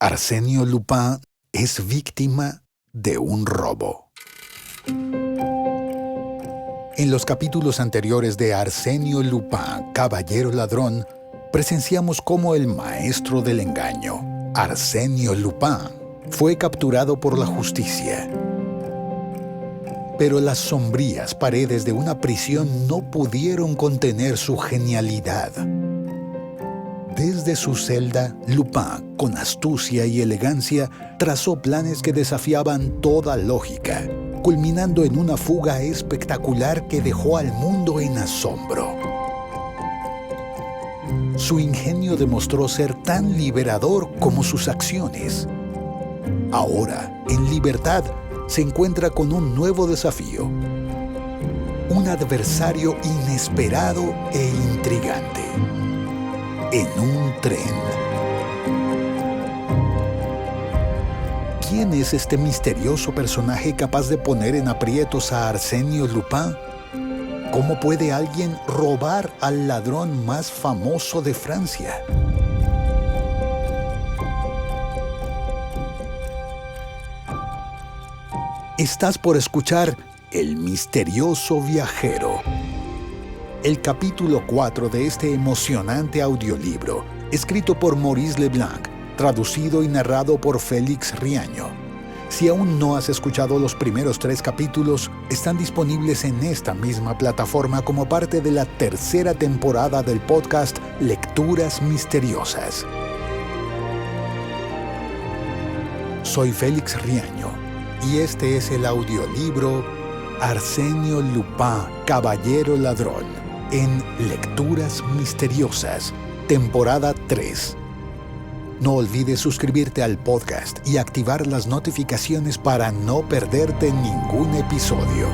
Arsenio Lupin es víctima de un robo. En los capítulos anteriores de Arsenio Lupin, Caballero Ladrón, presenciamos cómo el maestro del engaño, Arsenio Lupin, fue capturado por la justicia. Pero las sombrías paredes de una prisión no pudieron contener su genialidad. Desde su celda, Lupin, con astucia y elegancia, trazó planes que desafiaban toda lógica, culminando en una fuga espectacular que dejó al mundo en asombro. Su ingenio demostró ser tan liberador como sus acciones. Ahora, en libertad, se encuentra con un nuevo desafío. Un adversario inesperado e intrigante. En un tren. ¿Quién es este misterioso personaje capaz de poner en aprietos a Arsenio Lupin? ¿Cómo puede alguien robar al ladrón más famoso de Francia? Estás por escuchar El misterioso viajero. El capítulo 4 de este emocionante audiolibro, escrito por Maurice Leblanc, traducido y narrado por Félix Riaño. Si aún no has escuchado los primeros 3 capítulos, están disponibles en esta misma plataforma como parte de la tercera temporada del podcast Lecturas Misteriosas. Soy Félix Riaño y este es el audiolibro Arsenio Lupin, Caballero Ladrón, en Lecturas Misteriosas, temporada 3. No olvides suscribirte al podcast y activar las notificaciones para no perderte ningún episodio.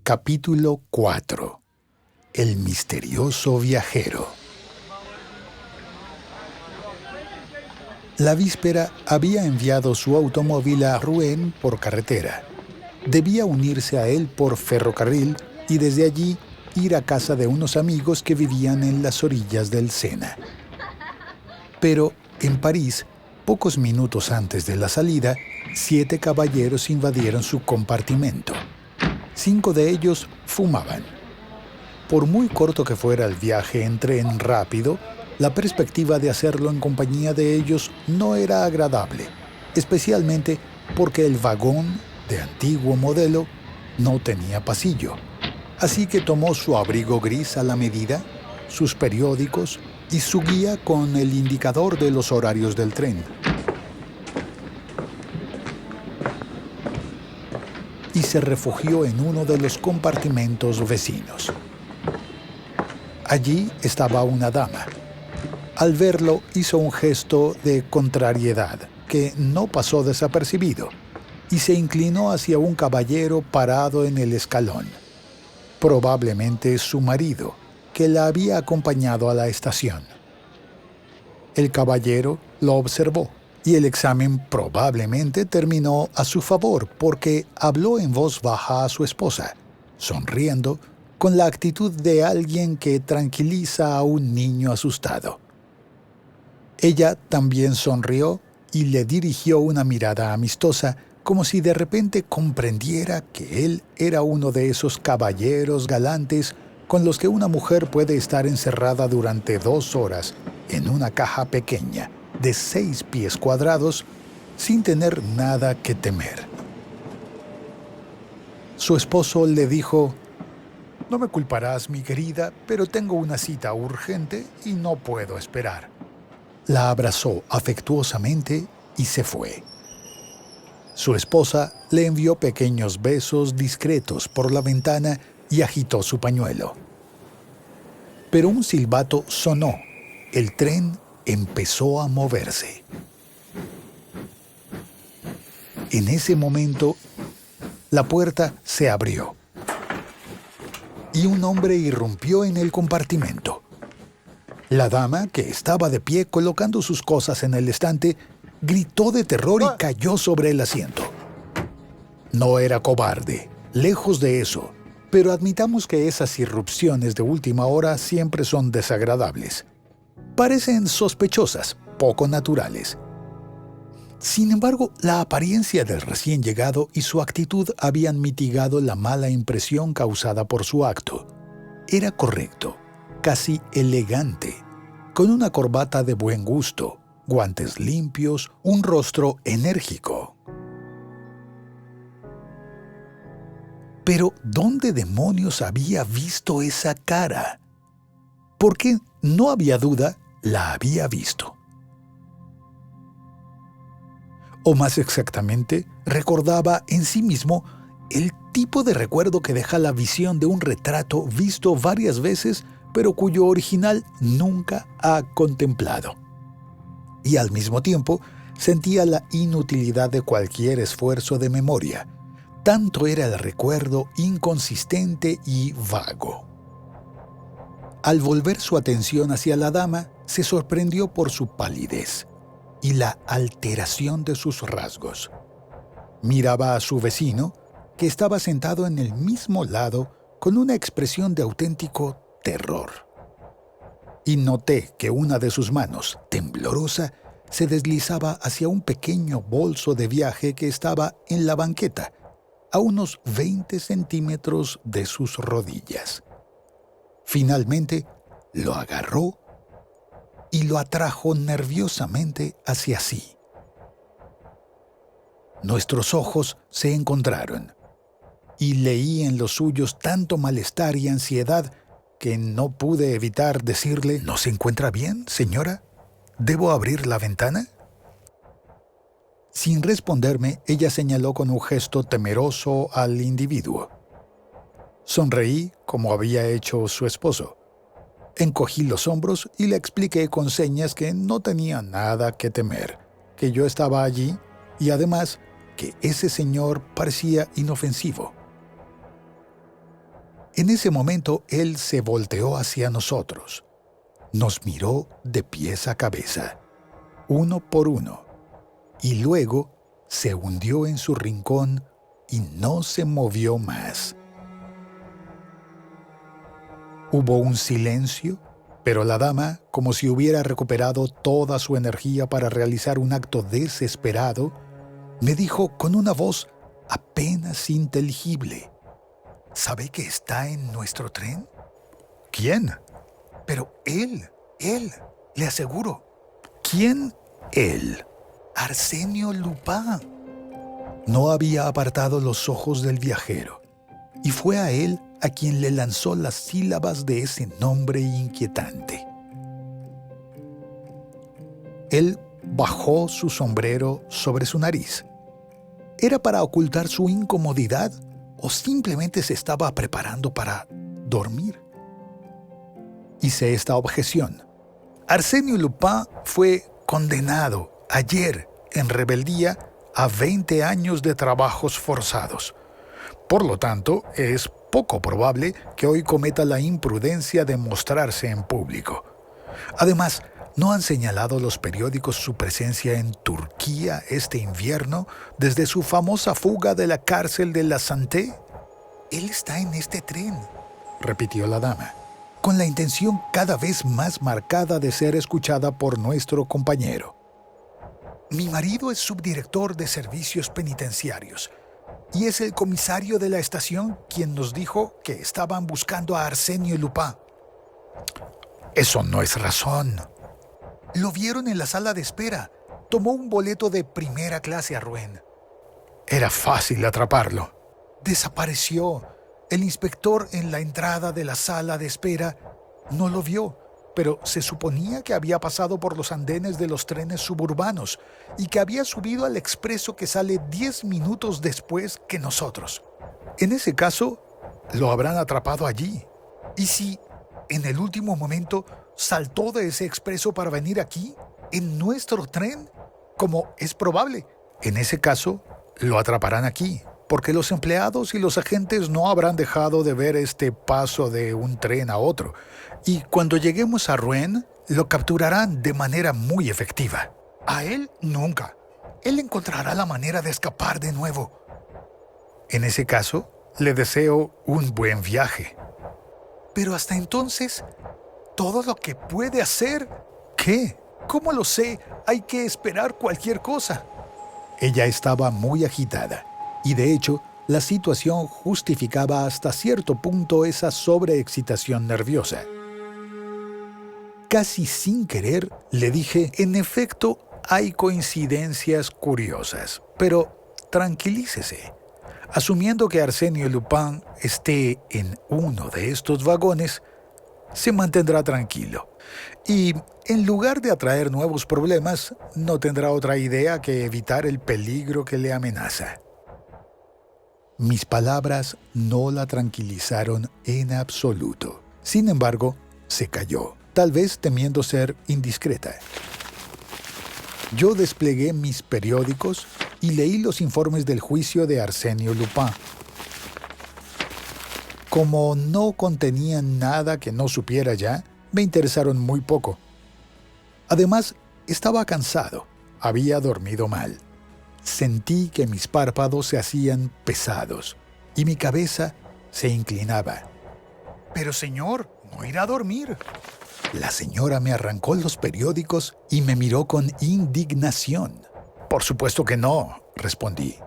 Capítulo 4. El misterioso viajero. La víspera había enviado su automóvil a Rouen por carretera. Debía unirse a él por ferrocarril y desde allí ir a casa de unos amigos que vivían en las orillas del Sena. Pero en París, pocos minutos antes de la salida, 7 caballeros invadieron su compartimento. 5 de ellos fumaban. Por muy corto que fuera el viaje en tren rápido, la perspectiva de hacerlo en compañía de ellos no era agradable, especialmente porque el vagón, de antiguo modelo, no tenía pasillo. Así que tomó su abrigo gris a la medida, sus periódicos y su guía con el indicador de los horarios del tren. Y se refugió en uno de los compartimentos vecinos. Allí estaba una dama. Al verlo, hizo un gesto de contrariedad que no pasó desapercibido y se inclinó hacia un caballero parado en el escalón. Probablemente su marido, que la había acompañado a la estación. El caballero lo observó y el examen probablemente terminó a su favor porque habló en voz baja a su esposa, sonriendo con la actitud de alguien que tranquiliza a un niño asustado. Ella también sonrió y le dirigió una mirada amistosa, como si de repente comprendiera que él era uno de esos caballeros galantes con los que una mujer puede estar encerrada durante 2 horas en una caja pequeña de 6 pies cuadrados sin tener nada que temer. Su esposo le dijo: «No me culparás, mi querida, pero tengo una cita urgente y no puedo esperar». La abrazó afectuosamente y se fue. Su esposa le envió pequeños besos discretos por la ventana y agitó su pañuelo. Pero un silbato sonó. El tren empezó a moverse. En ese momento, la puerta se abrió y un hombre irrumpió en el compartimento. La dama, que estaba de pie colocando sus cosas en el estante, gritó de terror y cayó sobre el asiento. No era cobarde, lejos de eso, pero admitamos que esas irrupciones de última hora siempre son desagradables. Parecen sospechosas, poco naturales. Sin embargo, la apariencia del recién llegado y su actitud habían mitigado la mala impresión causada por su acto. Era correcto, casi elegante, con una corbata de buen gusto, guantes limpios, un rostro enérgico. Pero ¿dónde demonios había visto esa cara? Porque no había duda, la había visto. O más exactamente, recordaba en sí mismo el tipo de recuerdo que deja la visión de un retrato visto varias veces, pero cuyo original nunca ha contemplado. Y al mismo tiempo, sentía la inutilidad de cualquier esfuerzo de memoria. Tanto era el recuerdo inconsistente y vago. Al volver su atención hacia la dama, se sorprendió por su palidez y la alteración de sus rasgos. Miraba a su vecino, que estaba sentado en el mismo lado con una expresión de auténtico terror. Y noté que una de sus manos, temblorosa, se deslizaba hacia un pequeño bolso de viaje que estaba en la banqueta, a unos 20 centímetros de sus rodillas. Finalmente, lo agarró y lo atrajo nerviosamente hacia sí. Nuestros ojos se encontraron y leí en los suyos tanto malestar y ansiedad que no pude evitar decirle: ¿No se encuentra bien, señora? ¿Debo abrir la ventana? Sin responderme, ella señaló con un gesto temeroso al individuo. Sonreí como había hecho su esposo. Encogí los hombros y le expliqué con señas que no tenía nada que temer, que yo estaba allí y además que ese señor parecía inofensivo. En ese momento él se volteó hacia nosotros. Nos miró de pies a cabeza, uno por uno, y luego se hundió en su rincón y no se movió más. Hubo un silencio, pero la dama, como si hubiera recuperado toda su energía para realizar un acto desesperado, me dijo con una voz apenas inteligible: ¿Sabe que está en nuestro tren? ¿Quién? Pero él, le aseguro. ¿Quién él? Arsenio Lupin. No había apartado los ojos del viajero, y fue a él a quien le lanzó las sílabas de ese nombre inquietante. Él bajó su sombrero sobre su nariz. ¿Era para ocultar su incomodidad o simplemente se estaba preparando para dormir? Hice esta objeción. Arsenio Lupin fue condenado ayer en rebeldía a 20 años de trabajos forzados. Por lo tanto, es poco probable que hoy cometa la imprudencia de mostrarse en público. Además, ¿no han señalado los periódicos su presencia en Turquía este invierno desde su famosa fuga de la cárcel de la Santé? Él está en este tren, repitió la dama, con la intención cada vez más marcada de ser escuchada por nuestro compañero. Mi marido es subdirector de servicios penitenciarios y es el comisario de la estación quien nos dijo que estaban buscando a Arsenio Lupin. Eso no es razón. Lo vieron en la sala de espera. Tomó un boleto de primera clase a Rouen. Era fácil atraparlo. Desapareció. El inspector en la entrada de la sala de espera no lo vio, pero se suponía que había pasado por los andenes de los trenes suburbanos y que había subido al expreso que sale 10 minutos después que nosotros. En ese caso, lo habrán atrapado allí. ¿Y si, en el último momento, saltó de ese expreso para venir aquí, en nuestro tren? Como es probable. En ese caso, lo atraparán aquí, porque los empleados y los agentes no habrán dejado de ver este paso de un tren a otro. Y cuando lleguemos a Rouen, lo capturarán de manera muy efectiva. A él nunca. Él encontrará la manera de escapar de nuevo. En ese caso, le deseo un buen viaje. Pero hasta entonces, todo lo que puede hacer qué? ¿Cómo lo sé? Hay que esperar cualquier cosa. Ella estaba muy agitada y de hecho la situación justificaba hasta cierto punto esa sobreexcitación nerviosa. Casi sin querer le dije, en efecto, hay coincidencias curiosas, pero tranquilícese. Asumiendo que Arsenio Lupin esté en uno de estos vagones, se mantendrá tranquilo. Y en lugar de atraer nuevos problemas, no tendrá otra idea que evitar el peligro que le amenaza. Mis palabras no la tranquilizaron en absoluto. Sin embargo, se calló, tal vez temiendo ser indiscreta. Yo desplegué mis periódicos y leí los informes del juicio de Arsenio Lupin. Como no contenían nada que no supiera ya, me interesaron muy poco. Además, estaba cansado, había dormido mal. Sentí que mis párpados se hacían pesados y mi cabeza se inclinaba. «Pero señor, no irá a dormir». La señora me arrancó los periódicos y me miró con indignación. «Por supuesto que no», respondí.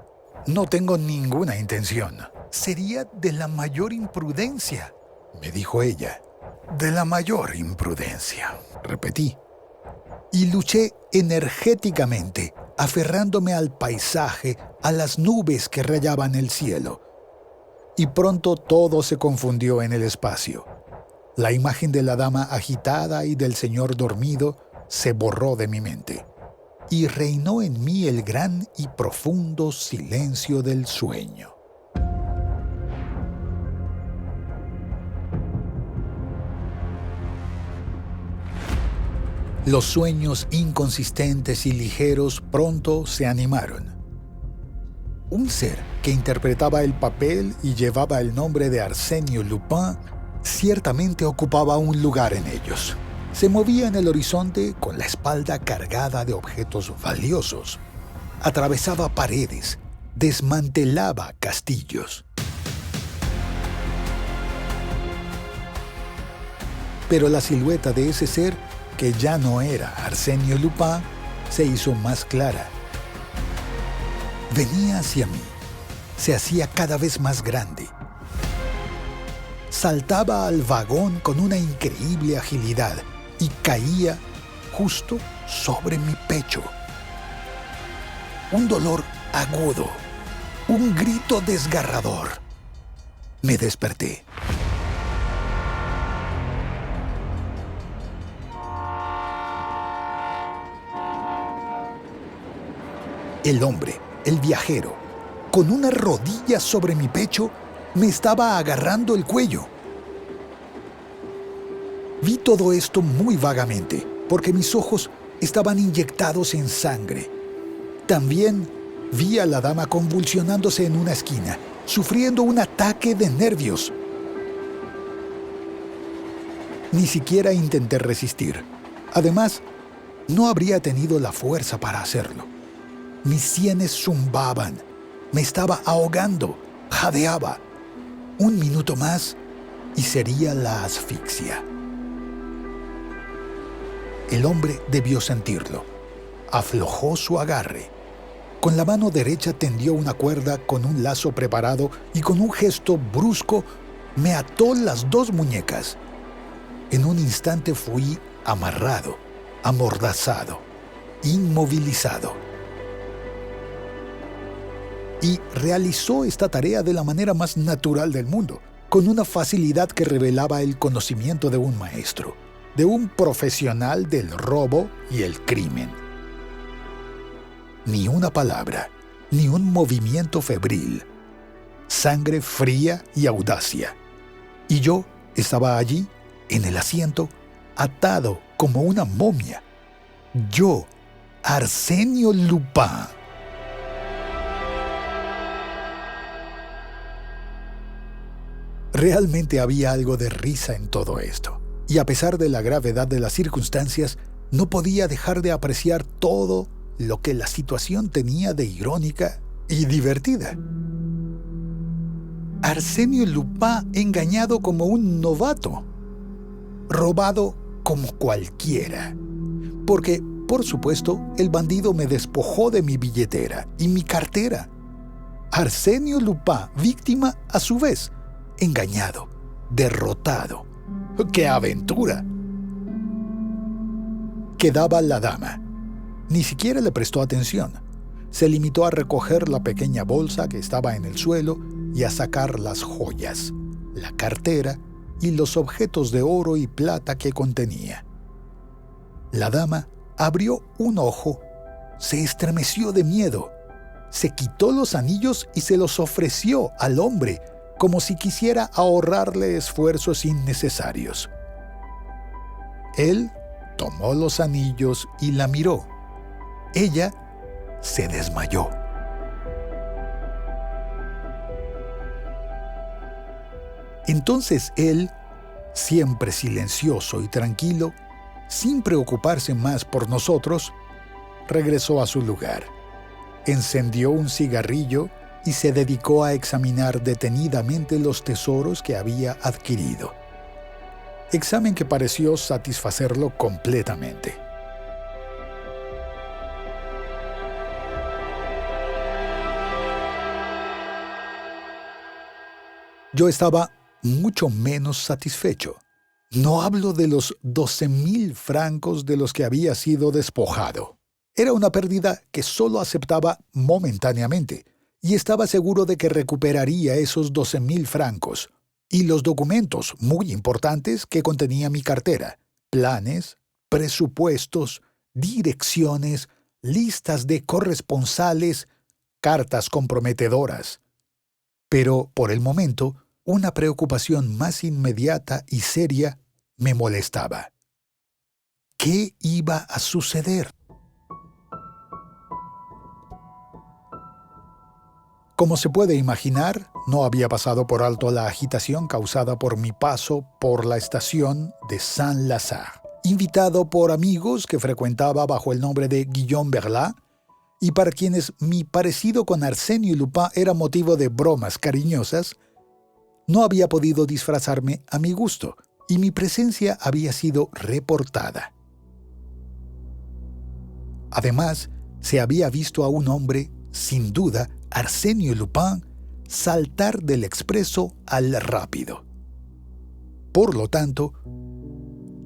«No tengo ninguna intención. Sería de la mayor imprudencia», me dijo ella. «De la mayor imprudencia», repetí. Y luché energéticamente, aferrándome al paisaje, a las nubes que rayaban el cielo. Y pronto todo se confundió en el espacio. La imagen de la dama agitada y del señor dormido se borró de mi mente. Y reinó en mí el gran y profundo silencio del sueño. Los sueños inconsistentes y ligeros pronto se animaron. Un ser que interpretaba el papel y llevaba el nombre de Arsenio Lupin ciertamente ocupaba un lugar en ellos. Se movía en el horizonte con la espalda cargada de objetos valiosos. Atravesaba paredes, desmantelaba castillos. Pero la silueta de ese ser, que ya no era Arsenio Lupin, se hizo más clara. Venía hacia mí, se hacía cada vez más grande. Saltaba al vagón con una increíble agilidad y caía justo sobre mi pecho. Un dolor agudo, un grito desgarrador. Me desperté. El hombre, el viajero, con una rodilla sobre mi pecho, me estaba agarrando el cuello. Vi todo esto muy vagamente, porque mis ojos estaban inyectados en sangre. También vi a la dama convulsionándose en una esquina, sufriendo un ataque de nervios. Ni siquiera intenté resistir. Además, no habría tenido la fuerza para hacerlo. Mis sienes zumbaban, me estaba ahogando, jadeaba. Un minuto más y sería la asfixia. El hombre debió sentirlo. Aflojó su agarre. Con la mano derecha tendió una cuerda con un lazo preparado y con un gesto brusco me ató las dos muñecas. En un instante fui amarrado, amordazado, inmovilizado. Y realizó esta tarea de la manera más natural del mundo, con una facilidad que revelaba el conocimiento de un maestro, de un profesional del robo y el crimen. Ni una palabra, ni un movimiento febril. Sangre fría y audacia. Y yo estaba allí, en el asiento, atado como una momia. Yo, Arsenio Lupin. Realmente había algo de risa en todo esto, y a pesar de la gravedad de las circunstancias, no podía dejar de apreciar todo lo que la situación tenía de irónica y divertida. Arsenio Lupin engañado como un novato, robado como cualquiera, Porque, por supuesto, el bandido me despojó de mi billetera y mi cartera. Arsenio Lupin, víctima a su vez, engañado, derrotado. ¡Qué aventura! Quedaba la dama. Ni siquiera le prestó atención. Se limitó a recoger la pequeña bolsa que estaba en el suelo y a sacar las joyas, la cartera y los objetos de oro y plata que contenía. La dama abrió un ojo, se estremeció de miedo, se quitó los anillos y se los ofreció al hombre, como si quisiera ahorrarle esfuerzos innecesarios. Él tomó los anillos y la miró. Ella se desmayó. Entonces él, siempre silencioso y tranquilo, sin preocuparse más por nosotros, regresó a su lugar. Encendió un cigarrillo y se dedicó a examinar detenidamente los tesoros que había adquirido. Examen que pareció satisfacerlo completamente. Yo estaba mucho menos satisfecho. No hablo de los 12.000 francos de los que había sido despojado. Era una pérdida que solo aceptaba momentáneamente, y estaba seguro de que recuperaría esos 12.000 francos y los documentos muy importantes que contenía mi cartera: planes, presupuestos, direcciones, listas de corresponsales, cartas comprometedoras. Pero, por el momento, una preocupación más inmediata y seria me molestaba. ¿Qué iba a suceder? Como se puede imaginar, no había pasado por alto la agitación causada por mi paso por la estación de Saint-Lazare. Invitado por amigos que frecuentaba bajo el nombre de Guillaume Berlat, y para quienes mi parecido con Arsenio Lupin era motivo de bromas cariñosas, no había podido disfrazarme a mi gusto, y mi presencia había sido reportada. Además, se había visto a un hombre, sin duda, Arsenio Lupin, saltar del expreso al rápido. Por lo tanto,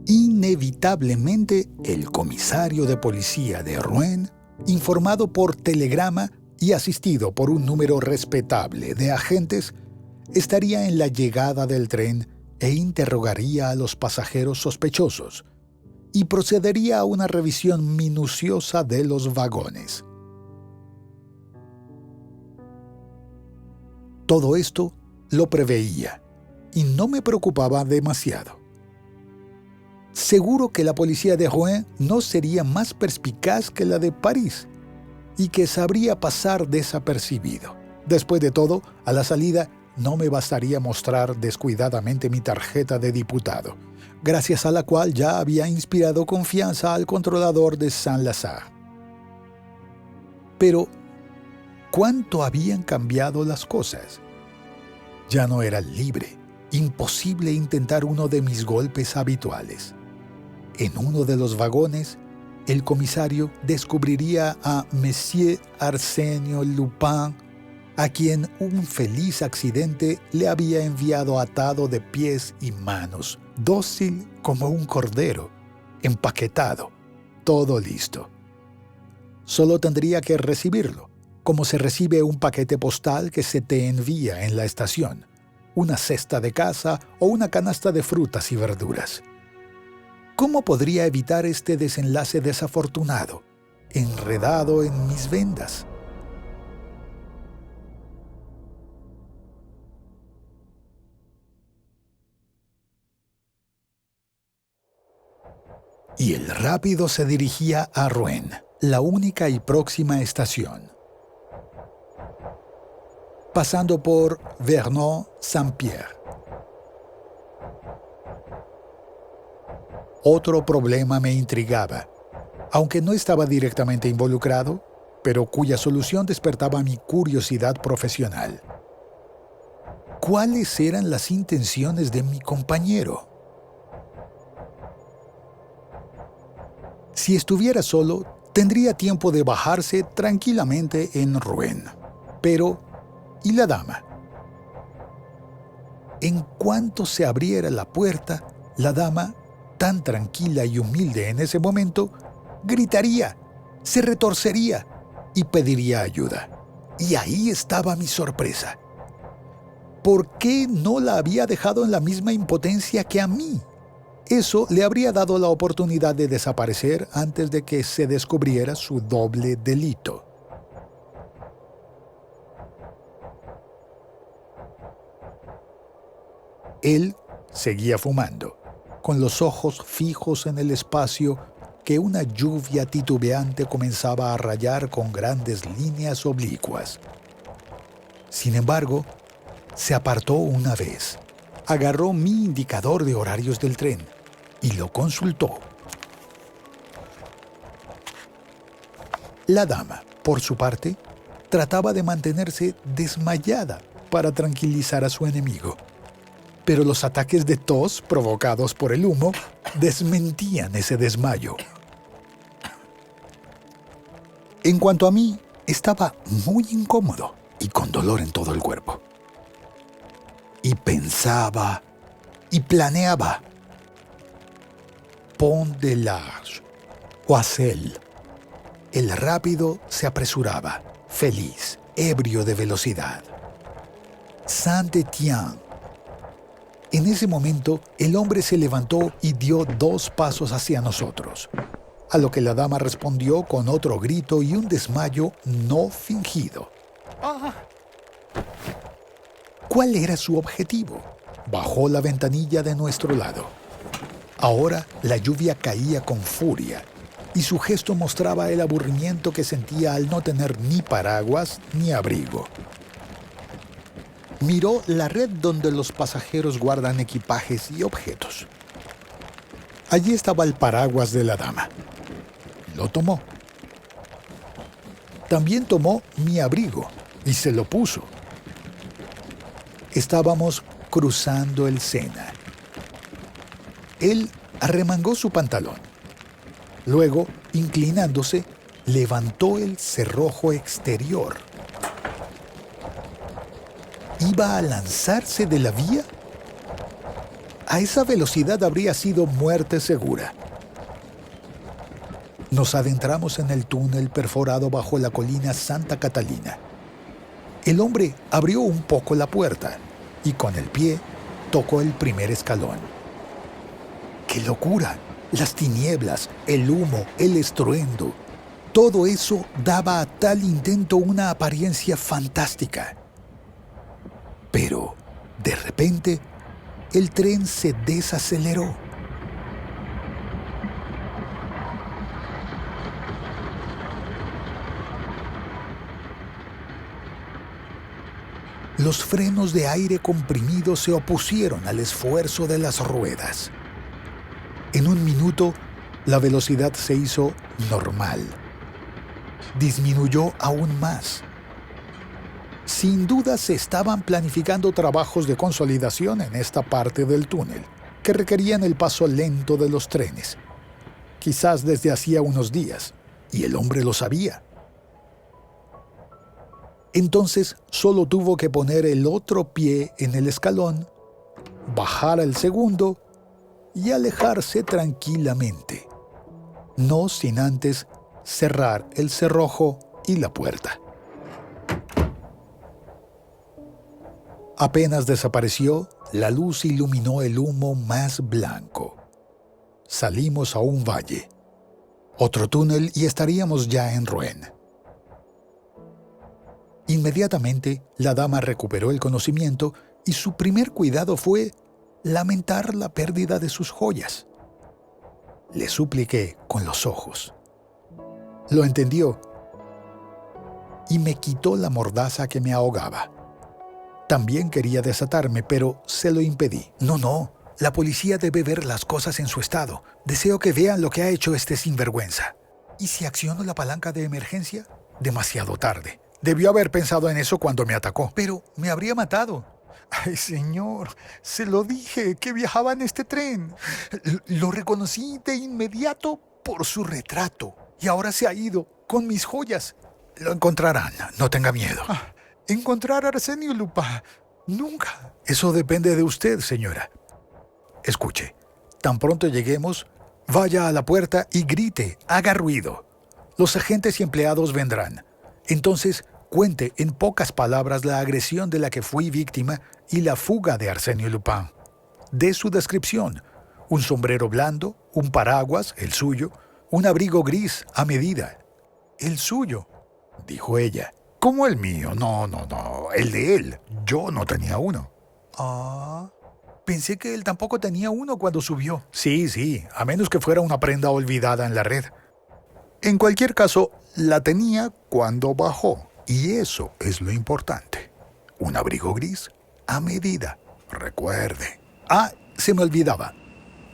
inevitablemente el comisario de policía de Rouen, informado por telegrama y asistido por un número respetable de agentes, estaría en la llegada del tren e interrogaría a los pasajeros sospechosos y procedería a una revisión minuciosa de los vagones. Todo esto lo preveía y no me preocupaba demasiado. Seguro que la policía de Rouen no sería más perspicaz que la de París y que sabría pasar desapercibido. Después de todo, a la salida no me bastaría mostrar descuidadamente mi tarjeta de diputado, gracias a la cual ya había inspirado confianza al controlador de Saint-Lazare. Pero ¿cuánto habían cambiado las cosas? Ya no era libre, imposible intentar uno de mis golpes habituales. En uno de los vagones, el comisario descubriría a Monsieur Arsenio Lupin, a quien un feliz accidente le había enviado atado de pies y manos, dócil como un cordero, empaquetado, todo listo. Solo tendría que recibirlo, como se recibe un paquete postal que se te envía en la estación, una cesta de caza o una canasta de frutas y verduras. ¿Cómo podría evitar este desenlace desafortunado, enredado en mis vendas? Y el rápido se dirigía a Rouen, la única y próxima estación, pasando por Vernon-Saint-Pierre. Otro problema me intrigaba, aunque no estaba directamente involucrado, pero cuya solución despertaba mi curiosidad profesional. ¿Cuáles eran las intenciones de mi compañero? Si estuviera solo, tendría tiempo de bajarse tranquilamente en Rouen. Pero, ¿y la dama? En cuanto se abriera la puerta, la dama, tan tranquila y humilde en ese momento, gritaría, se retorcería y pediría ayuda. Y ahí estaba mi sorpresa. ¿Por qué no la había dejado en la misma impotencia que a mí? Eso le habría dado la oportunidad de desaparecer antes de que se descubriera su doble delito. Él seguía fumando, con los ojos fijos en el espacio que una lluvia titubeante comenzaba a rayar con grandes líneas oblicuas. Sin embargo, se apartó una vez, agarró mi indicador de horarios del tren y lo consultó. La dama, por su parte, trataba de mantenerse desmayada para tranquilizar a su enemigo. Pero los ataques de tos provocados por el humo desmentían ese desmayo. En cuanto a mí, estaba muy incómodo y con dolor en todo el cuerpo. Y pensaba y planeaba. Pont de l'Arche, Oisel. El rápido se apresuraba, feliz, ebrio de velocidad. Saint-Étienne. En ese momento, el hombre se levantó y dio 2 pasos hacia nosotros, a lo que la dama respondió con otro grito y un desmayo no fingido. ¿Cuál era su objetivo? Bajó la ventanilla de nuestro lado. Ahora la lluvia caía con furia y su gesto mostraba el aburrimiento que sentía al no tener ni paraguas ni abrigo. Miró la red donde los pasajeros guardan equipajes y objetos. Allí estaba el paraguas de la dama. Lo tomó. También tomó mi abrigo y se lo puso. Estábamos cruzando el Sena. Él arremangó su pantalón. Luego, inclinándose, levantó el cerrojo exterior. ¿Iba a lanzarse de la vía? A esa velocidad habría sido muerte segura. Nos adentramos en el túnel perforado bajo la colina Santa Catalina. El hombre abrió un poco la puerta y con el pie tocó el primer escalón. ¡Qué locura! Las tinieblas, el humo, el estruendo. Todo eso daba a tal intento una apariencia fantástica. Pero, de repente, el tren se desaceleró. Los frenos de aire comprimido se opusieron al esfuerzo de las ruedas. En un minuto, la velocidad se hizo normal. Disminuyó aún más. Sin duda se estaban planificando trabajos de consolidación en esta parte del túnel, que requerían el paso lento de los trenes. Quizás desde hacía unos días, y el hombre lo sabía. Entonces solo tuvo que poner el otro pie en el escalón, bajar al segundo y alejarse tranquilamente, no sin antes cerrar el cerrojo y la puerta. Apenas desapareció, la luz iluminó el humo más blanco. Salimos a un valle, otro túnel y estaríamos ya en Rouen. Inmediatamente, la dama recuperó el conocimiento y su primer cuidado fue lamentar la pérdida de sus joyas. Le supliqué con los ojos. Lo entendió y me quitó la mordaza que me ahogaba. También quería desatarme, pero se lo impedí. No, la policía debe ver las cosas en su estado. Deseo que vean lo que ha hecho este sinvergüenza. ¿Y si acciono la palanca de emergencia? Demasiado tarde. Debió haber pensado en eso cuando me atacó. Pero me habría matado. ¡Ay, señor! Se lo dije, que viajaba en este tren. Lo reconocí de inmediato por su retrato y ahora se ha ido con mis joyas. Lo encontrarán, no tenga miedo. ¿Encontrar a Arsenio Lupin? Nunca. Eso depende de usted, señora. Escuche, tan pronto lleguemos, vaya a la puerta y grite, haga ruido. Los agentes y empleados vendrán. Entonces, cuente en pocas palabras la agresión de la que fui víctima y la fuga de Arsenio Lupin. Dé su descripción. Un sombrero blando, un paraguas, el suyo, un abrigo gris a medida. El suyo, dijo ella. ¿Cómo el mío? No, el de él. Yo no tenía uno. Pensé que él tampoco tenía uno cuando subió. Sí, a menos que fuera una prenda olvidada en la red. En cualquier caso, la tenía cuando bajó. Y eso es lo importante. Un abrigo gris a medida. Recuerde. Se me olvidaba.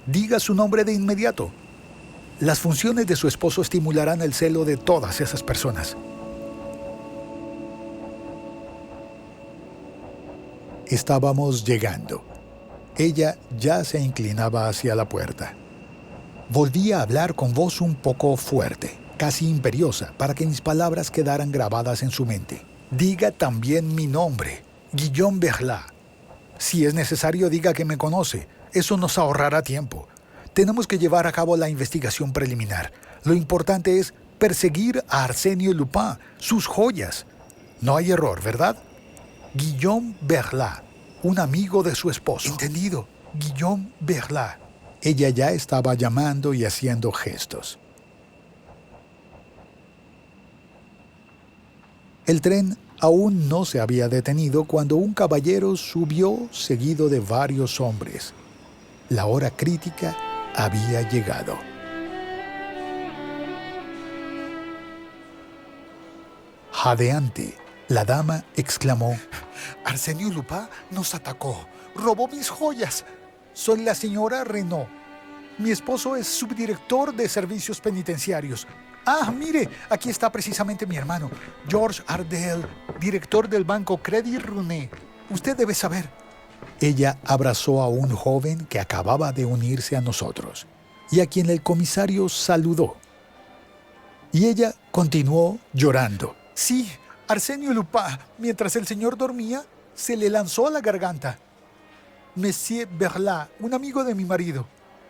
Diga su nombre de inmediato. Las funciones de su esposo estimularán el celo de todas esas personas. Estábamos llegando. Ella ya se inclinaba hacia la puerta. Volví a hablar con voz un poco fuerte, casi imperiosa, para que mis palabras quedaran grabadas en su mente. Diga también mi nombre, Guillaume Berlat. Si es necesario, diga que me conoce. Eso nos ahorrará tiempo. Tenemos que llevar a cabo la investigación preliminar. Lo importante es perseguir a Arsenio Lupin, sus joyas. No hay error, ¿verdad? Guillaume Berlat, un amigo de su esposo. Entendido, Guillaume Berlat. Ella ya estaba llamando y haciendo gestos. El tren aún no se había detenido cuando un caballero subió seguido de varios hombres. La hora crítica había llegado. Jadeante, la dama exclamó: «Arsenio Lupin nos atacó, robó mis joyas. Soy la señora Renaud. Mi esposo es subdirector de servicios penitenciarios. Mire, aquí está precisamente mi hermano, Georges Ardel, director del banco Crédit Rennais. Usted debe saber». Ella abrazó a un joven que acababa de unirse a nosotros y a quien el comisario saludó. Y ella continuó llorando. «Sí, Arsenio Lupin, mientras el señor dormía, se le lanzó a la garganta. Monsieur Berlat, un amigo de mi marido».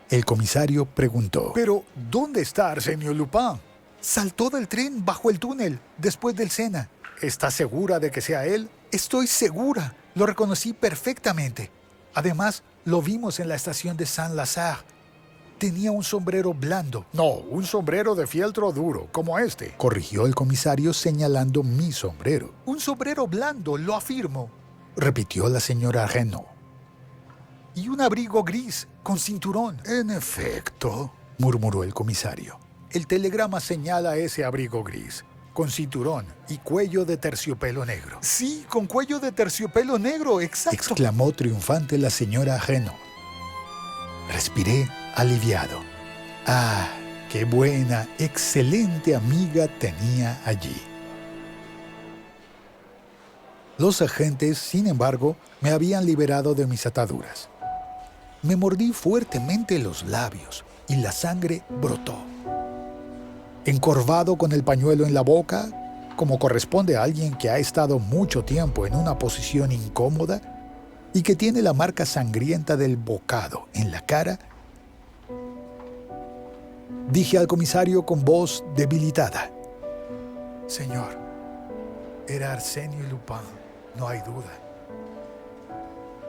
El comisario preguntó: «¿Pero dónde está Arsenio Lupin?» «Saltó del tren bajo el túnel, después del Sena». «¿Está segura de que sea él?» «Estoy segura. Lo reconocí perfectamente. Además, lo vimos en la estación de Saint-Lazare. Tenía un sombrero blando». «No, un sombrero de fieltro duro, como este», corrigió el comisario señalando mi sombrero. «Un sombrero blando, lo afirmo», repitió la señora Renaud. «Y un abrigo gris, con cinturón». «En efecto», murmuró el comisario. «El telegrama señala ese abrigo gris, con cinturón y cuello de terciopelo negro». «Sí, con cuello de terciopelo negro, exacto», exclamó triunfante la señora Renaud. Respiré aliviado. Qué buena, excelente amiga tenía allí. Los agentes, sin embargo, me habían liberado de mis ataduras. Me mordí fuertemente los labios y la sangre brotó. Encorvado con el pañuelo en la boca, como corresponde a alguien que ha estado mucho tiempo en una posición incómoda y que tiene la marca sangrienta del bocado en la cara, dije al comisario con voz debilitada: «Señor, era Arsenio Lupin, no hay duda.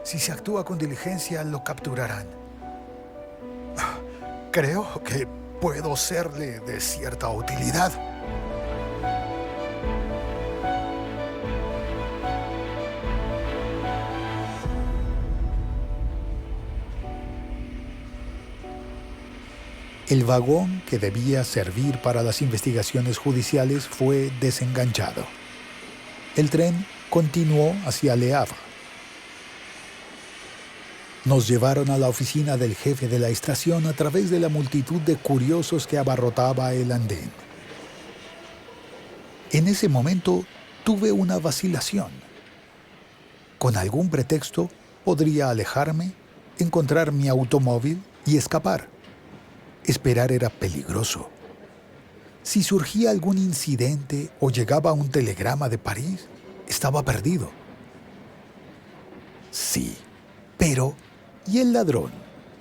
Si se actúa con diligencia, lo capturarán. Creo que puedo serle de cierta utilidad». El vagón que debía servir para las investigaciones judiciales fue desenganchado. El tren continuó hacia Le Havre. Nos llevaron a la oficina del jefe de la estación a través de la multitud de curiosos que abarrotaba el andén. En ese momento tuve una vacilación. Con algún pretexto podría alejarme, encontrar mi automóvil y escapar. Esperar era peligroso. Si surgía algún incidente o llegaba un telegrama de París, estaba perdido. Sí, pero ¿y el ladrón?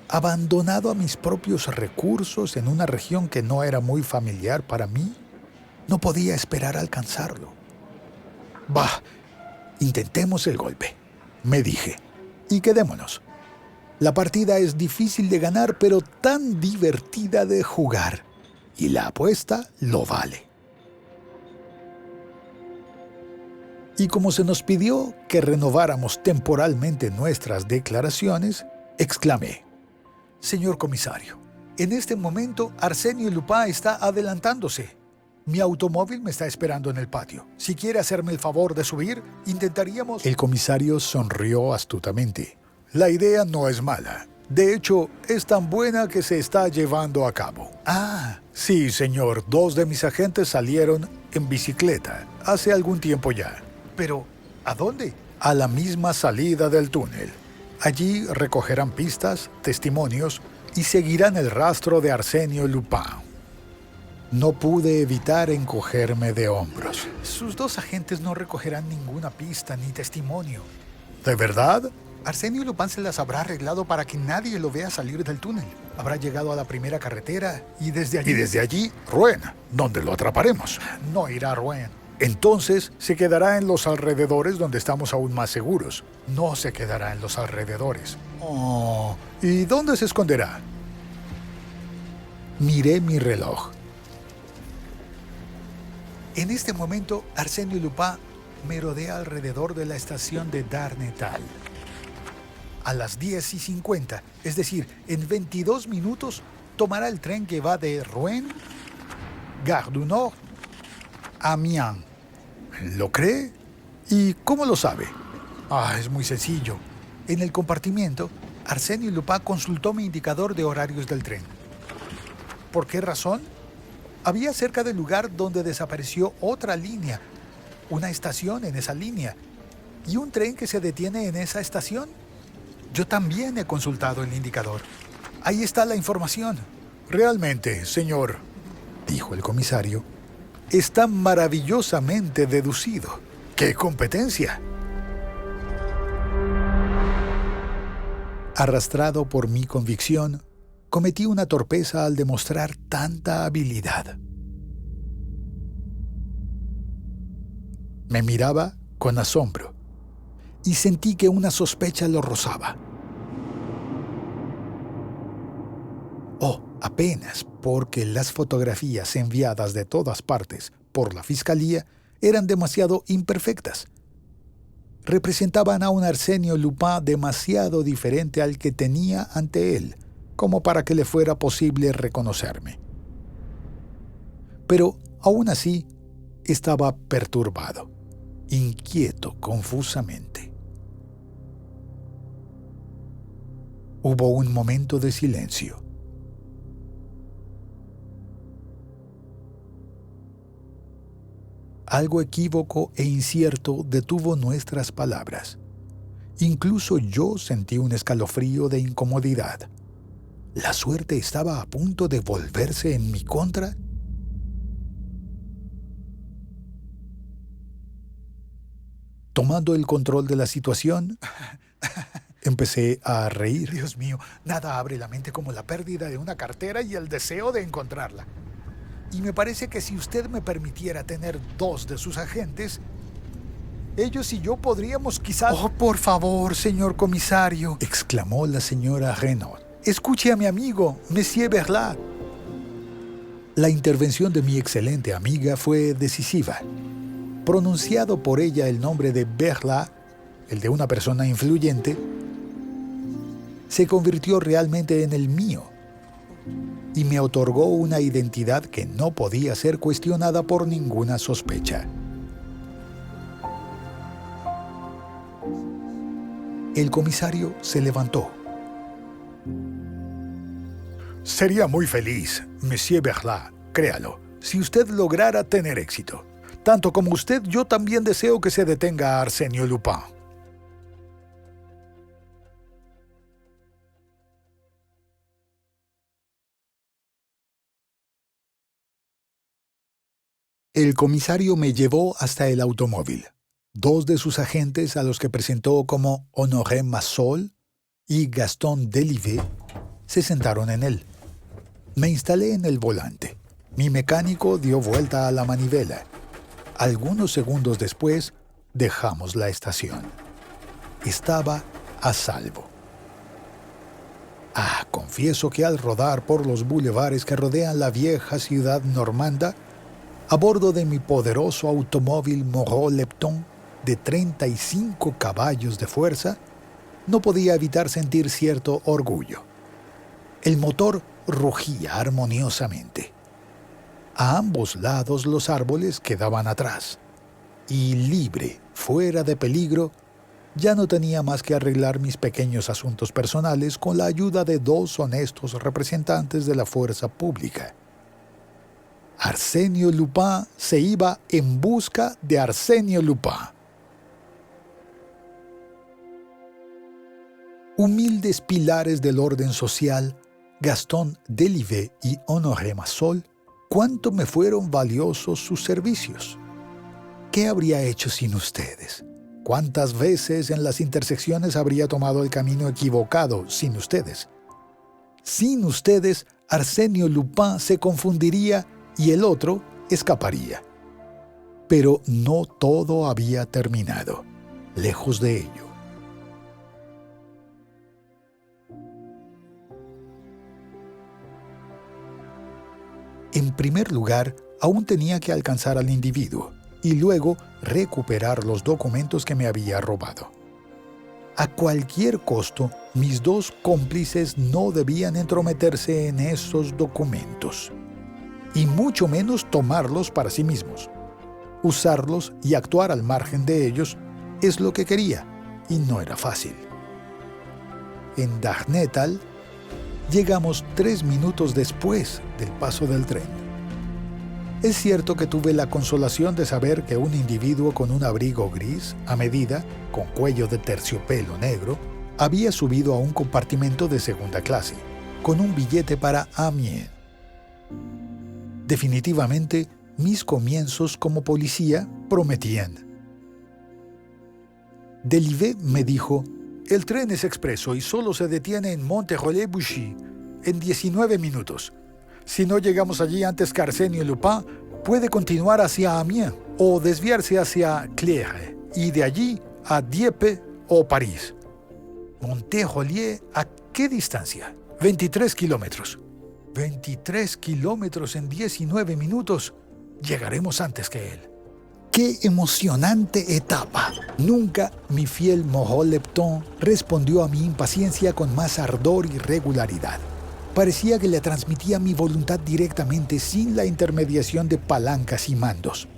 Abandonado a mis propios recursos en una región que no era muy familiar para mí, no podía esperar alcanzarlo. Bah, intentemos el golpe, me dije, y quedémonos. La partida es difícil de ganar, pero tan divertida de jugar. Y la apuesta lo vale. Y como se nos pidió que renováramos temporalmente nuestras declaraciones, exclamé: Señor comisario, en este momento Arsenio Lupin está adelantándose. Mi automóvil me está esperando en el patio. Si quiere hacerme el favor de subir, intentaríamos... El comisario sonrió astutamente. La idea no es mala. De hecho, es tan buena que se está llevando a cabo. Ah, sí, señor. 2 de mis agentes salieron en bicicleta hace algún tiempo ya. Pero, ¿a dónde? A la misma salida del túnel. Allí recogerán pistas, testimonios y seguirán el rastro de Arsenio Lupin. No pude evitar encogerme de hombros. Sus 2 agentes no recogerán ninguna pista ni testimonio. ¿De verdad? Arsenio Lupin se las habrá arreglado para que nadie lo vea salir del túnel. Habrá llegado a la primera carretera y desde allí, Rouen, donde lo atraparemos. No irá a Rouen. Entonces se quedará en los alrededores donde estamos aún más seguros. No se quedará en los alrededores. Oh, ¿y dónde se esconderá? Miré mi reloj. En este momento, Arsenio Lupin merodea alrededor de la estación de Darnétal. A las 10:50, es decir, en 22 minutos, tomará el tren que va de Rouen, Gare du Nord, a Amiens. ¿Lo cree? ¿Y cómo lo sabe? Es muy sencillo. En el compartimiento, Arsenio Lupin consultó mi indicador de horarios del tren. ¿Por qué razón? Había cerca del lugar donde desapareció otra línea, una estación en esa línea, y un tren que se detiene en esa estación. Yo también he consultado el indicador. Ahí está la información. Realmente, señor, dijo el comisario, está maravillosamente deducido. ¡Qué competencia! Arrastrado por mi convicción, cometí una torpeza al demostrar tanta habilidad. Me miraba con asombro y sentí que una sospecha lo rozaba. Apenas, porque las fotografías enviadas de todas partes por la fiscalía eran demasiado imperfectas. Representaban a un Arsenio Lupin demasiado diferente al que tenía ante él, como para que le fuera posible reconocerme. Pero, aún así, estaba perturbado, inquieto confusamente. Hubo un momento de silencio. Algo equívoco e incierto detuvo nuestras palabras. Incluso yo sentí un escalofrío de incomodidad. ¿La suerte estaba a punto de volverse en mi contra? Tomando el control de la situación, empecé a reír. Dios mío, nada abre la mente como la pérdida de una cartera y el deseo de encontrarla. Y me parece que si usted me permitiera tener 2 de sus agentes, ellos y yo podríamos quizás... ¡Oh, por favor, señor comisario!, exclamó la señora Renaud. Escuche a mi amigo, Monsieur Berlat. La intervención de mi excelente amiga fue decisiva. Pronunciado por ella el nombre de Berlat, el de una persona influyente, se convirtió realmente en el mío y me otorgó una identidad que no podía ser cuestionada por ninguna sospecha. El comisario se levantó. Sería muy feliz, Monsieur Berlat, créalo, si usted lograra tener éxito. Tanto como usted, yo también deseo que se detenga a Arsenio Lupin. El comisario me llevó hasta el automóvil. Dos de sus agentes, a los que presentó como Honoré Massol y Gaston Delivet, se sentaron en él. Me instalé en el volante. Mi mecánico dio vuelta a la manivela. Algunos segundos después, dejamos la estación. Estaba a salvo. Confieso que al rodar por los bulevares que rodean la vieja ciudad normanda, a bordo de mi poderoso automóvil Moreau-Lepton de 35 caballos de fuerza, no podía evitar sentir cierto orgullo. El motor rugía armoniosamente. A ambos lados los árboles quedaban atrás, y libre, fuera de peligro, ya no tenía más que arreglar mis pequeños asuntos personales con la ayuda de dos honestos representantes de la fuerza pública. Arsenio Lupin se iba en busca de Arsenio Lupin. Humildes pilares del orden social, Gaston Delivet y Honoré Massol, cuánto me fueron valiosos sus servicios. ¿Qué habría hecho sin ustedes? ¿Cuántas veces en las intersecciones habría tomado el camino equivocado sin ustedes? Sin ustedes, Arsenio Lupin se confundiría y el otro escaparía. Pero no todo había terminado. Lejos de ello. En primer lugar, aún tenía que alcanzar al individuo y luego recuperar los documentos que me había robado. A cualquier costo, mis dos cómplices no debían entrometerse en esos documentos, y mucho menos tomarlos para sí mismos. Usarlos y actuar al margen de ellos es lo que quería, y no era fácil. En Darnétal llegamos 3 minutos después del paso del tren. Es cierto que tuve la consolación de saber que un individuo con un abrigo gris, a medida, con cuello de terciopelo negro, había subido a un compartimento de segunda clase, con un billete para Amiens. Definitivamente, mis comienzos como policía prometían. Delivet me dijo: «El tren es expreso y solo se detiene en Monterollet-Bouchy en 19 minutos. Si no llegamos allí antes que Arsenio Lupin, puede continuar hacia Amiens o desviarse hacia Clères y de allí a Dieppe o París». Monterollet, ¿a qué distancia? 23 kilómetros. 23 kilómetros en 19 minutos. Llegaremos antes que él. ¡Qué emocionante etapa! Nunca mi fiel Moreau-Lepton respondió a mi impaciencia con más ardor y regularidad. Parecía que le transmitía mi voluntad directamente sin la intermediación de palancas y mandos.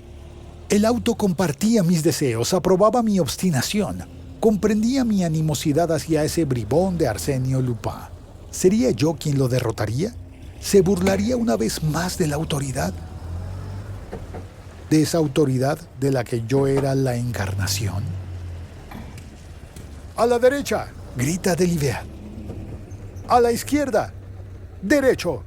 El auto compartía mis deseos, aprobaba mi obstinación, comprendía mi animosidad hacia ese bribón de Arsenio Lupin. ¿Sería yo quien lo derrotaría? ¿Se burlaría una vez más de la autoridad? ¿De esa autoridad de la que yo era la encarnación? «¡A la derecha!», grita Delivet. «¡A la izquierda! ¡Derecho!».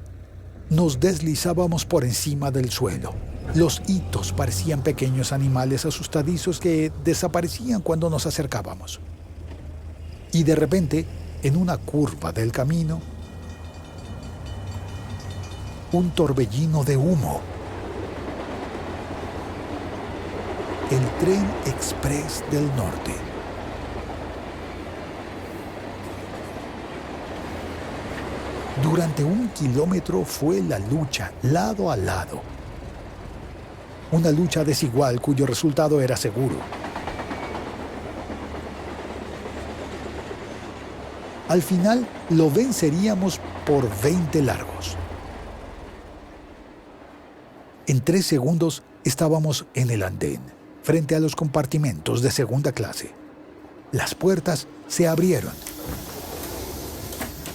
Nos deslizábamos por encima del suelo. Los hitos parecían pequeños animales asustadizos que desaparecían cuando nos acercábamos. Y de repente, en una curva del camino, un torbellino de humo. El tren express del norte. Durante 1 kilómetro fue la lucha, lado a lado. Una lucha desigual cuyo resultado era seguro. Al final lo venceríamos por 20 largos. En 3 segundos estábamos en el andén, frente a los compartimentos de segunda clase. Las puertas se abrieron.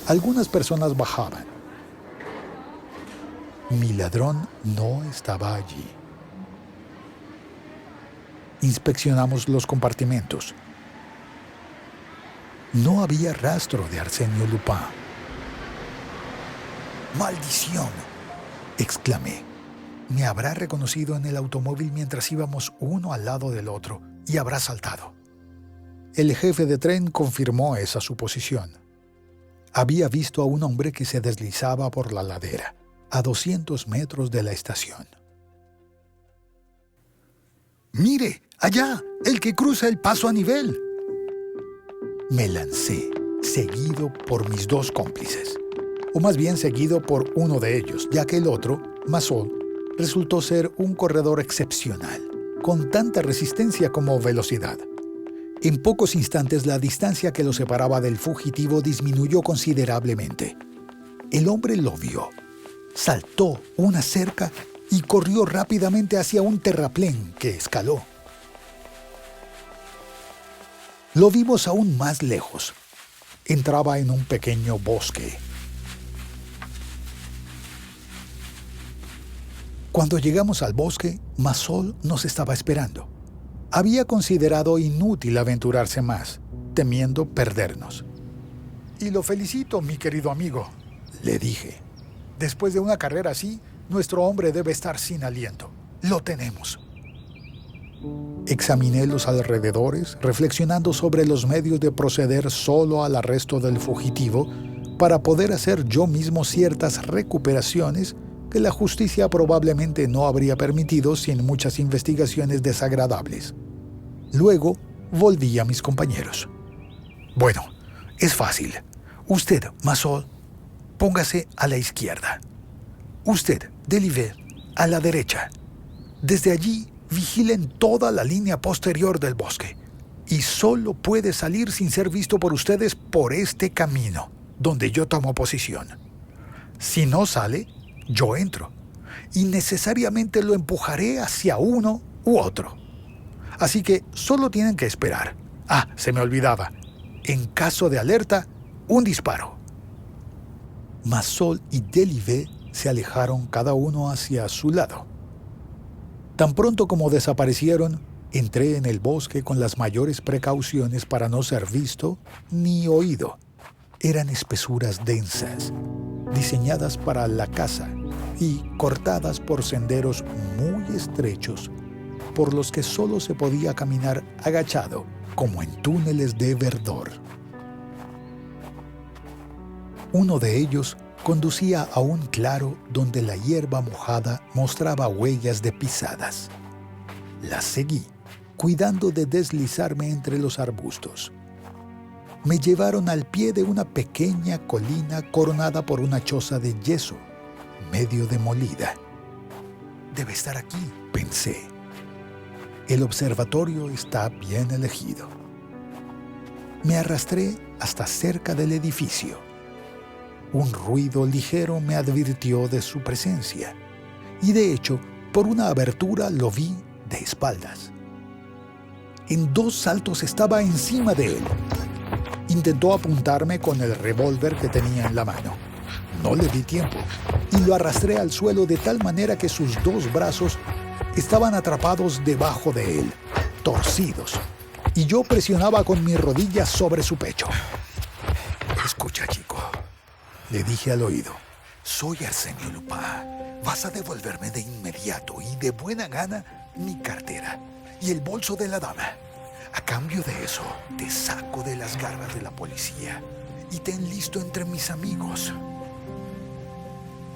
Algunas personas bajaban. Mi ladrón no estaba allí. Inspeccionamos los compartimentos. No había rastro de Arsenio Lupin. «¡Maldición!», exclamé. Me habrá reconocido en el automóvil mientras íbamos uno al lado del otro y habrá saltado. El jefe de tren confirmó esa suposición. Había visto a un hombre que se deslizaba por la ladera, a 200 metros de la estación. ¡Mire, allá, el que cruza el paso a nivel! Me lancé, seguido por mis dos cómplices, o más bien seguido por uno de ellos, ya que el otro, Massol, resultó ser un corredor excepcional, con tanta resistencia como velocidad. En pocos instantes la distancia que lo separaba del fugitivo disminuyó considerablemente. El hombre lo vio, saltó una cerca y corrió rápidamente hacia un terraplén que escaló. Lo vimos aún más lejos. Entraba en un pequeño bosque. Cuando llegamos al bosque, Massol nos estaba esperando. Había considerado inútil aventurarse más, temiendo perdernos. «Y lo felicito, mi querido amigo», le dije. «Después de una carrera así, nuestro hombre debe estar sin aliento. Lo tenemos». Examiné los alrededores, reflexionando sobre los medios de proceder solo al arresto del fugitivo para poder hacer yo mismo ciertas recuperaciones que la justicia probablemente no habría permitido sin muchas investigaciones desagradables. Luego volví a mis compañeros. «Bueno, es fácil. Usted, Massol, póngase a la izquierda. Usted, Delivet, a la derecha. Desde allí vigilen toda la línea posterior del bosque y solo puede salir sin ser visto por ustedes por este camino, donde yo tomo posición. Si no sale, yo entro y necesariamente lo empujaré hacia uno u otro. Así que solo tienen que esperar. Ah, se me olvidaba. En caso de alerta, un disparo». Massol y Delivet se alejaron cada uno hacia su lado. Tan pronto como desaparecieron, entré en el bosque con las mayores precauciones para no ser visto ni oído. Eran espesuras densas, diseñadas para la caza y cortadas por senderos muy estrechos, por los que solo se podía caminar agachado, como en túneles de verdor. Uno de ellos conducía a un claro donde la hierba mojada mostraba huellas de pisadas. Las seguí, cuidando de deslizarme entre los arbustos. Me llevaron al pie de una pequeña colina coronada por una choza de yeso, medio demolida. «Debe estar aquí», pensé. «El observatorio está bien elegido». Me arrastré hasta cerca del edificio. Un ruido ligero me advirtió de su presencia, y de hecho, por una abertura lo vi de espaldas. En 2 saltos estaba encima de él. Intentó apuntarme con el revólver que tenía en la mano. No le di tiempo, y lo arrastré al suelo de tal manera que sus 2 brazos estaban atrapados debajo de él, torcidos, y yo presionaba con mis rodillas sobre su pecho. «Escucha, chico», le dije al oído. «Soy Arsenio Lupin. Vas a devolverme de inmediato y de buena gana mi cartera y el bolso de la dama. A cambio de eso, te saco de las garras de la policía y te enlisto entre mis amigos.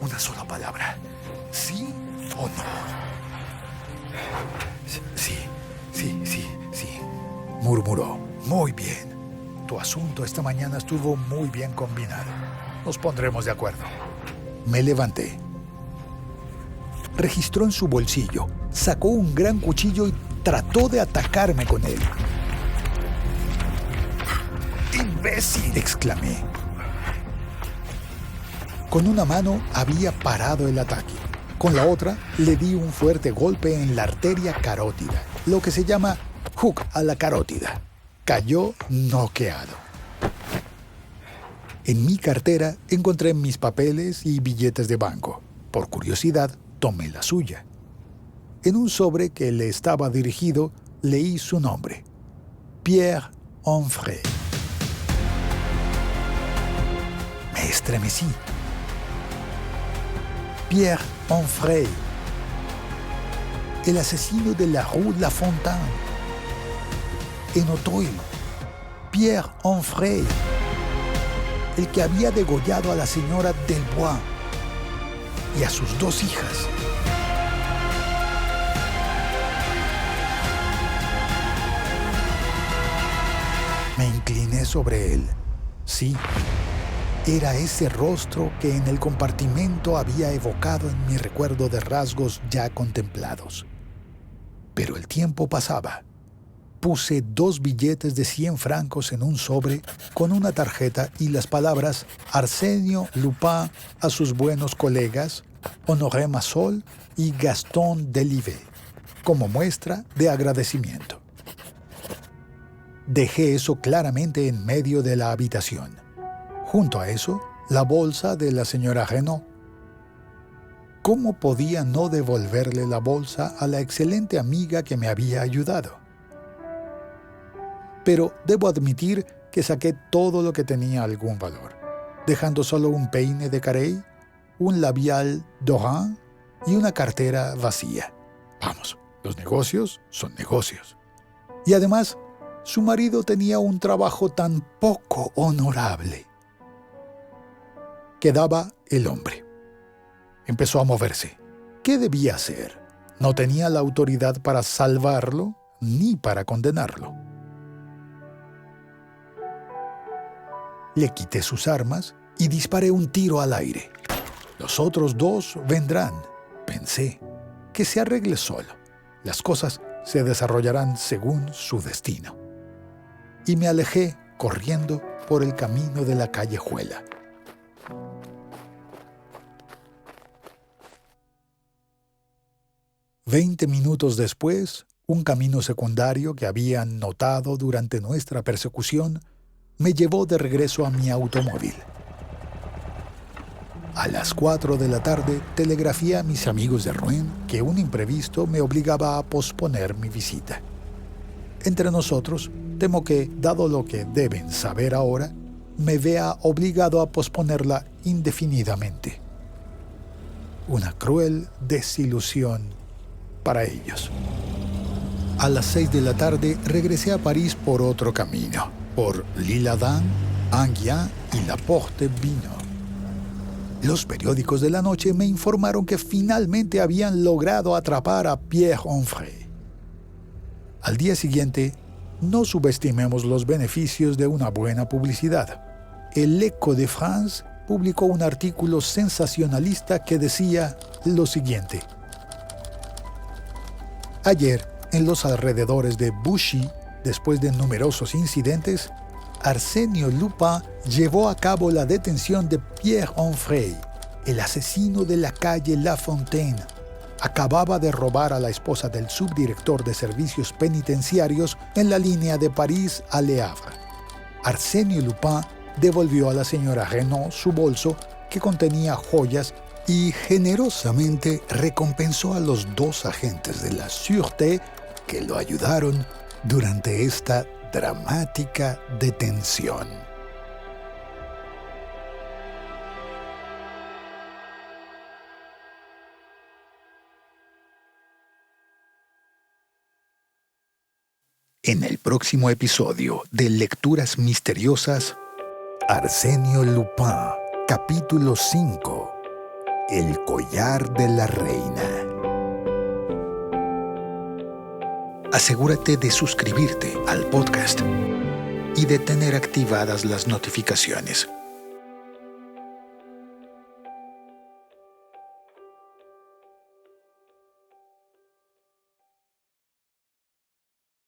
Una sola palabra. ¿Sí o no?» Sí, murmuró. «Muy bien. Tu asunto esta mañana estuvo muy bien combinado. Nos pondremos de acuerdo». Me levanté. Registró en su bolsillo, sacó un gran cuchillo y trató de atacarme con él. «¡Imbécil!», exclamé. Con una mano había parado el ataque. Con la otra le di un fuerte golpe en la arteria carótida, lo que se llama hook a la carótida. Cayó noqueado. En mi cartera encontré mis papeles y billetes de banco. Por curiosidad, tomé la suya. En un sobre que le estaba dirigido, leí su nombre: Pierre Onfray. Me estremecí. Pierre Onfray. el asesino de la Rue La Fontaine. En Auteuil, Pierre Onfray, el que había degollado a la señora Delbois y a sus 2 hijas. Me incliné sobre él. Sí, era ese rostro que en el compartimento había evocado en mi recuerdo de rasgos ya contemplados. Pero el tiempo pasaba. Puse 2 billetes de 100 francos en un sobre con una tarjeta y las palabras Arsenio Lupin a sus buenos colegas, Honoré Massol y Gaston Delivet, como muestra de agradecimiento. Dejé eso claramente en medio de la habitación. Junto a eso, la bolsa de la señora Renaud. ¿Cómo podía no devolverle la bolsa a la excelente amiga que me había ayudado? Pero debo admitir que saqué todo lo que tenía algún valor, dejando solo un peine de Carey, un labial Dorin y una cartera vacía. Vamos, los negocios son negocios. Y además, su marido tenía un trabajo tan poco honorable. Quedaba el hombre. Empezó a moverse. ¿Qué debía hacer? No tenía la autoridad para salvarlo ni para condenarlo. Le quité sus armas y disparé un tiro al aire. Los otros 2 vendrán, pensé. Que se arregle solo. Las cosas se desarrollarán según su destino. Y me alejé corriendo por el camino de la callejuela. «20 minutos después, un camino secundario que habían notado durante nuestra persecución me llevó de regreso a mi automóvil. A las 4 de la tarde telegrafié a mis amigos de Rouen que un imprevisto me obligaba a posponer mi visita. Entre nosotros, temo que, dado lo que deben saber ahora, me vea obligado a posponerla indefinidamente. Una cruel desilusión para ellos. A las 6 de la tarde regresé a París por otro camino, por l'Isle-Adam, Enghien y la Porte-Bineau. Los periódicos de la noche me informaron que finalmente habían logrado atrapar a Pierre Onfray. Al día siguiente, no subestimemos los beneficios de una buena publicidad. El Echo de France publicó un artículo sensacionalista que decía lo siguiente: ayer, en los alrededores de Buchy, después de numerosos incidentes, Arsenio Lupin llevó a cabo la detención de Pierre Onfray, el asesino de la calle La Fontaine. Acababa de robar a la esposa del subdirector de servicios penitenciarios en la línea de París a Le Havre. Arsenio Lupin devolvió a la señora Renaud su bolso que contenía joyas y generosamente recompensó a los 2 agentes de la Sûreté que lo ayudaron durante esta dramática detención. En el próximo episodio de Lecturas Misteriosas, Arsenio Lupin, capítulo 5, El collar de la reina. Asegúrate de suscribirte al podcast y de tener activadas las notificaciones.